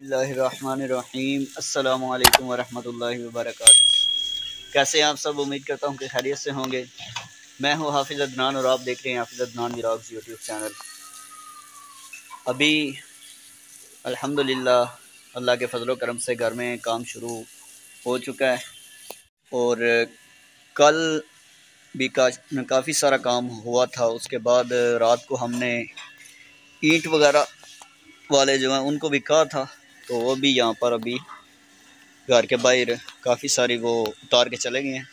बिस्मिल्लाहिर्रहमानिर्रहीम अस्सलामु अलैकुम वरहमतुल्लाहि वबरकातुहू। कैसे हैं आप सब? उम्मीद करता हूँ कि खैरियत से होंगे। मैं हूँ हाफिज़ अदनान और आप देख रहे हैं हाफिज़ अदनान व्लॉग्स यूट्यूब चैनल। अभी अल्हम्दुलिल्लाह अल्लाह के फजल करम से घर में काम शुरू हो चुका है और कल भी काफ़ी सारा काम हुआ था। उसके बाद रात को हमने ईंट वगैरह वाले जो हैं उनको भी कहा था, तो वो भी यहाँ पर अभी घर के बाहर काफ़ी सारी वो उतार के चले गए हैं।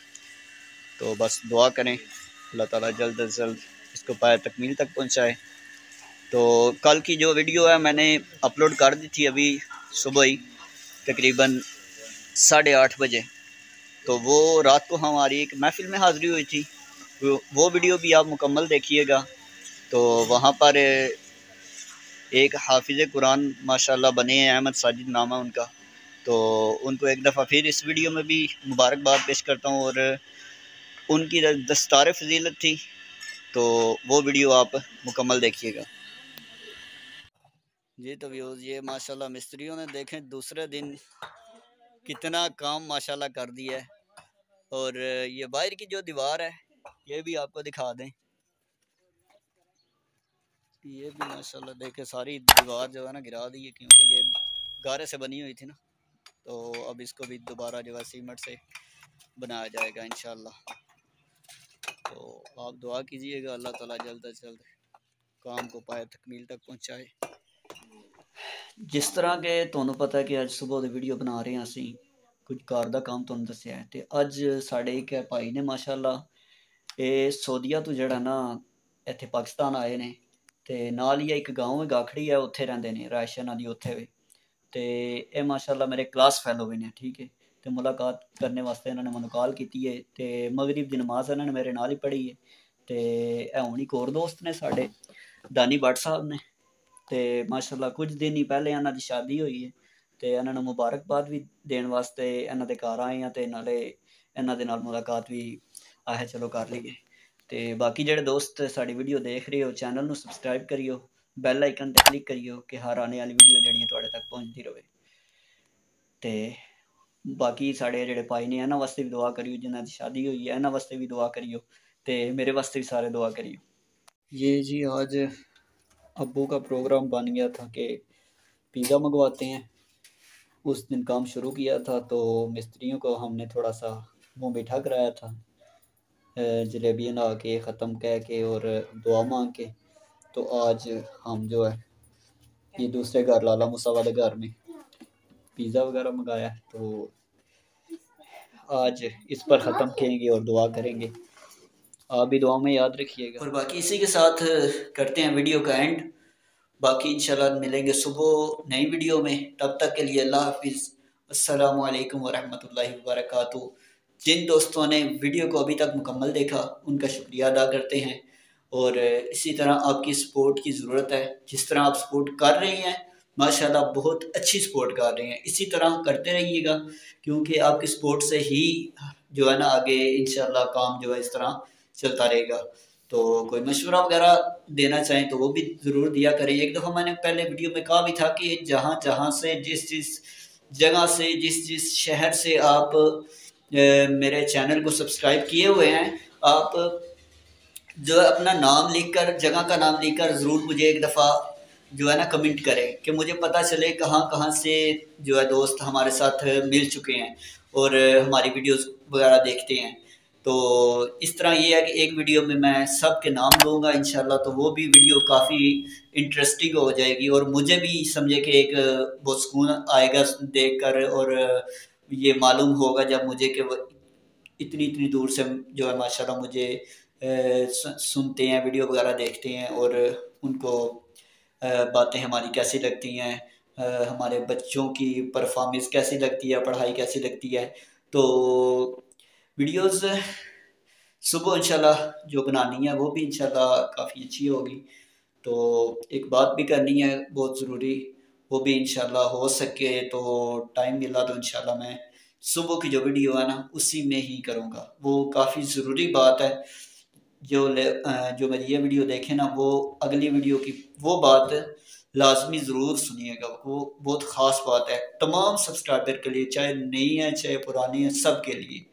तो बस दुआ करें अल्लाह ताला जल्द से जल्द इसको पाए तकमील तक पहुँचाए। तो कल की जो वीडियो है मैंने अपलोड कर दी थी अभी सुबह ही तकरीबन 8:30 बजे। तो वो रात को हमारी एक महफिल में हाज़िरी हुई थी, वो वीडियो भी आप मुकम्मल देखिएगा। तो वहाँ पर एक हाफिज़ कुरान माशाल्लाह बने हैं, अहमद साजिद नाम है उनका। तो उनको एक दफ़ा फिर इस वीडियो में भी मुबारकबाद पेश करता हूँ और उनकी दस्तार फजीलत थी, तो वो वीडियो आप मुकम्मल देखिएगा जी। तो व्यूज़ ये माशाल्लाह मिस्त्रियों ने देखें दूसरे दिन कितना काम माशाल्लाह कर दिया है। और ये बाहर की जो दीवार है ये भी आपको दिखा दें, ये भी माशाल्लाह देखें सारी दीवार जो है ना गिरा दी है, क्योंकि ये गारे से बनी हुई थी ना। तो अब इसको भी दोबारा जो है सीमेंट से बनाया जाएगा इंशाल्लाह। तो आप दुआ कीजिएगा अल्लाह ताला जल्द से जल्द काम को पाए तकमील तक पहुँचाए। जिस तरह के तुहानू पता है कि अज सुबह की वीडियो बना रहे हैं असी कुछ घर का काम तुहानू दस्या है। तो अज साढ़े एक भाई ने माशाल्लाह ये सऊदीया तो जड़ा ना इत्थे पाकिस्तान आए ने, ते नाल ही एक गाँव है गाखड़ी है, उत्थे रहिंदे ने, रायश इन्हां दी उत्थे वे। ते ये माशाल्लाह मेरे क्लास फैलो भी ने, ठीक है। तो मुलाकात करने वास्ते इन्होंने मैनू कॉल की है। तो मगरिब की नमाज इन्होंने मेरे नाल ही पढ़ी है। तो हुण एक होर दोस्त ने साढ़े दानी भट्ट साहब ने, तो माशाल्लाह कुछ दिन ही पहले इन्हां दी शादी हुई है। तो इन्होंने मुबारकबाद भी देने वास्ते इन्हां दे घर आए हैं, तो नाले इन्हां दे नाल मुलाकात भी आहे चलो कर लीए। तो बाकी जेडे दोस्त साड़ी वीडियो देख रहे हो चैनल नू सबसक्राइब करियो, बैल आइकन पर क्लिक करियो कि हर आने वाली वीडियो जी तुहाडे तक पहुँचती रहे। तो बाकी साढ़े जेडे भाई ने इन्हां वास्ते भी दुआ करियो, जिन्हां दी शादी हुई है इन्हां वास्ते भी दुआ करियो, तो मेरे वास्ते भी सारे दुआ करियो। ये जी आज अब्बू का प्रोग्राम बन गया था कि पिज़्ज़ा मंगवाते हैं। उस दिन काम शुरू किया था, तो मिस्त्रियों को हमने थोड़ा सा मुँह मीठा कराया था, जलेबियाँ ला के ख़त्म कह के और दुआ मांग के। तो आज हम जो है ये दूसरे घर लाला मूसा वाले घर में पिज़्ज़ा वगैरह मंगाया, तो आज इस पर ख़त्म करेंगे और दुआ करेंगे। आप भी दुआ में याद रखिएगा। और बाकी इसी के साथ करते हैं वीडियो का एंड। बाकी इंशाल्लाह मिलेंगे सुबह नई वीडियो में, तब तक के लिए अल्लाह हाफिज़। अस्सलामु अलैकुम वरहमतुल्लाहि वबरकातुहू। जिन दोस्तों ने वीडियो को अभी तक मुकम्मल देखा उनका शुक्रिया अदा करते हैं। और इसी तरह आपकी सपोर्ट की ज़रूरत है। जिस तरह आप सपोर्ट कर रहे हैं माशाल्लाह बहुत अच्छी सपोर्ट कर रहे हैं, इसी तरह करते रहिएगा, क्योंकि आपकी सपोर्ट से ही जो है ना आगे इंशाल्लाह काम जो है इस तरह चलता रहेगा। तो कोई मशवरा वगैरह देना चाहें तो वो भी ज़रूर दिया करें। एक दफ़ा मैंने पहले वीडियो में कहा भी था कि जहाँ जहाँ से जिस जगह से जिस शहर से आप मेरे चैनल को सब्सक्राइब किए हुए हैं, आप जो है अपना नाम लिखकर, जगह का नाम लिखकर ज़रूर मुझे एक दफ़ा जो है ना कमेंट करें कि मुझे पता चले कहाँ कहाँ से जो है दोस्त हमारे साथ मिल चुके हैं और हमारी वीडियोस वगैरह देखते हैं। तो इस तरह ये है कि एक वीडियो में मैं सब के नाम लूँगा इंशाल्लाह, तो वो भी वीडियो काफ़ी इंटरेस्टिंग हो जाएगी और मुझे भी समझे कि एक बहुत सुकून आएगा देखकर, और ये मालूम होगा जब मुझे कि वो इतनी इतनी दूर से जो है माशाल्लाह मुझे सुनते हैं, वीडियो वगैरह देखते हैं और उनको बातें हमारी कैसी लगती हैं, हमारे बच्चों की परफॉर्मेंस कैसी लगती है, पढ़ाई कैसी लगती है। तो वीडियोस सुबह इंशाल्लाह जो बनानी है वो भी इंशाल्लाह काफ़ी अच्छी होगी। तो एक बात भी करनी है बहुत ज़रूरी, वो भी इंशाल्लाह हो सके तो टाइम मिला तो इंशाल्लाह मैं सुबह की जो वीडियो है ना उसी में ही करूँगा। वो काफ़ी ज़रूरी बात है। जो मेरी ये वीडियो देखे ना वो अगली वीडियो की वो बात लाजमी ज़रूर सुनिएगा, वो बहुत ख़ास बात है तमाम सब्सक्राइबर के लिए, चाहे नई है चाहे पुरानी है, सब के लिए।